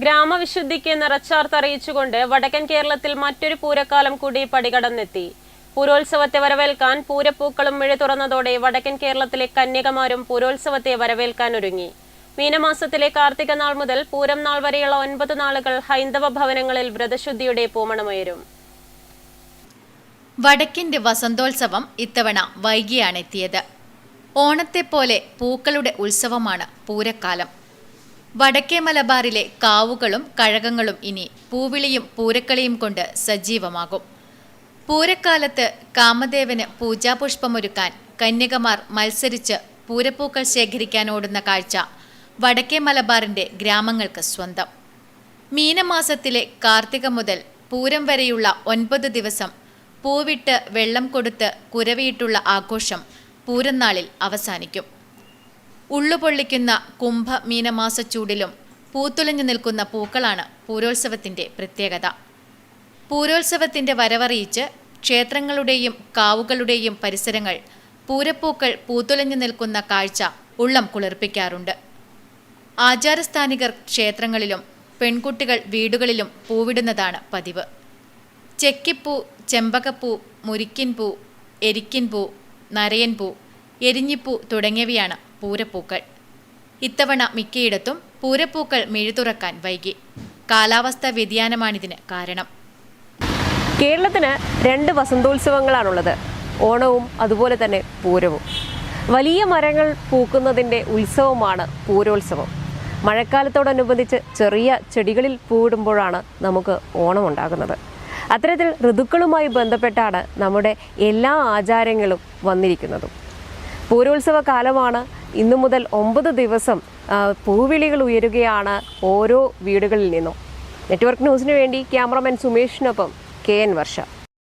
ഗ്രാമവിശുദ്ധിക്ക് നിറച്ചാർത്തറിയിച്ചുകൊണ്ട് വടക്കൻ കേരളത്തിൽ മറ്റൊരു പൂരക്കാലം കൂടി പടികടന്നെത്തി. പൂരോത്സവത്തെ വരവേൽക്കാൻ പൂരപ്പൂക്കളും മിഴി തുറന്നതോടെ വടക്കൻ കേരളത്തിലെ കന്യകമാരും പൂരോത്സവത്തെ വരവേൽക്കാനൊരുങ്ങി. മീനമാസത്തിലെ കാർത്തിക നാൾ മുതൽ പൂരം നാൾ വരെയുള്ള 9 നാളുകൾ ഹൈന്ദവ ഭവനങ്ങളിൽ വ്രതശുദ്ധിയുടെ പൂമണമുയരും. വടക്കിന്റെ വസന്തോത്സവം ഇത്തവണ വൈകിയാണ് എത്തിയത്. ഓണത്തെപ്പോലെ പൂക്കളുടെ ഉത്സവമാണ് പൂരക്കാലം. വടക്കേ മലബാറിലെ കാവുകളും കഴകങ്ങളും ഇനി പൂവിളിയും പൂരക്കളിയും കൊണ്ട് സജീവമാകും. പൂരക്കാലത്ത് കാമദേവന് പൂജാപുഷ്പമൊരുക്കാൻ കന്യകമാർ മത്സരിച്ച് പൂരപ്പൂക്കൾ ശേഖരിക്കാൻ ഓടുന്ന കാഴ്ച വടക്കേ മലബാറിന്റെ ഗ്രാമങ്ങൾക്ക് സ്വന്തം. മീനമാസത്തിലെ കാർത്തിക മുതൽ പൂരം വരെയുള്ള 9 ദിവസം പൂവിട്ട് വെള്ളം കൊടുത്ത് കുരവിയിട്ടുള്ള ആഘോഷം പൂരനാളിൽ അവസാനിക്കും. ഉള്ളുപൊള്ളിക്കുന്ന കുംഭ മീനമാസച്ചൂടിലും പൂത്തുലഞ്ഞു നിൽക്കുന്ന പൂക്കളാണ് പൂരോത്സവത്തിന്റെ പ്രത്യേകത. പൂരോത്സവത്തിന്റെ വരവറിയിച്ച് ക്ഷേത്രങ്ങളുടെയും കാവുകളുടെയും പരിസരങ്ങൾ പൂരപ്പൂക്കൾ പൂത്തുലഞ്ഞു നിൽക്കുന്ന കാഴ്ച ഉള്ളം കുളിർപ്പിക്കാറുണ്ട്. ആചാരസ്ഥാനികർ ക്ഷേത്രങ്ങളിലും പെൺകുട്ടികൾ വീടുകളിലും പൂവിടുന്നതാണ് പതിവ്. ചെക്കിപ്പൂ, ചെമ്പകപ്പൂ, മുരിക്കിൻപൂ, എരിക്കിൻപൂ, നരയൻപൂ, എരിഞ്ഞിപ്പൂ തുടങ്ങിയവയാണ് പൂരപ്പൂക്കൾ. ഇത്തവണ മിക്കയിടത്തും പൂരപ്പൂക്കൾ മിഴിതുറക്കാൻ വൈകി. കാലാവസ്ഥാ വ്യതിയാനമാണിതിന് കാരണം. കേരളത്തിന് 2 വസന്തോത്സവങ്ങളാണുള്ളത്, ഓണവും അതുപോലെ തന്നെ പൂരവും. വലിയ മരങ്ങൾ പൂക്കുന്നതിൻ്റെ ഉത്സവമാണ് പൂരോത്സവം. മഴക്കാലത്തോടനുബന്ധിച്ച് ചെറിയ ചെടികളിൽ പൂവിടുമ്പോഴാണ് നമുക്ക് ഓണം ഉണ്ടാകുന്നത്. അത്തരത്തിൽ ഋതുക്കളുമായി ബന്ധപ്പെട്ടാണ് നമ്മുടെ എല്ലാ ആചാരങ്ങളും വന്നിരിക്കുന്നതും. പൂരോത്സവ കാലമാണ്. ഇന്നു മുതൽ 9 ദിവസം പൂവിളികൾ ഉയരുകയാണ് ഓരോ വീടുകളിൽ നിന്നും. നെറ്റ്വർക്ക് ന്യൂസിനു വേണ്ടി ക്യാമറമാൻ സുമേഷിനൊപ്പം KN വർഷ.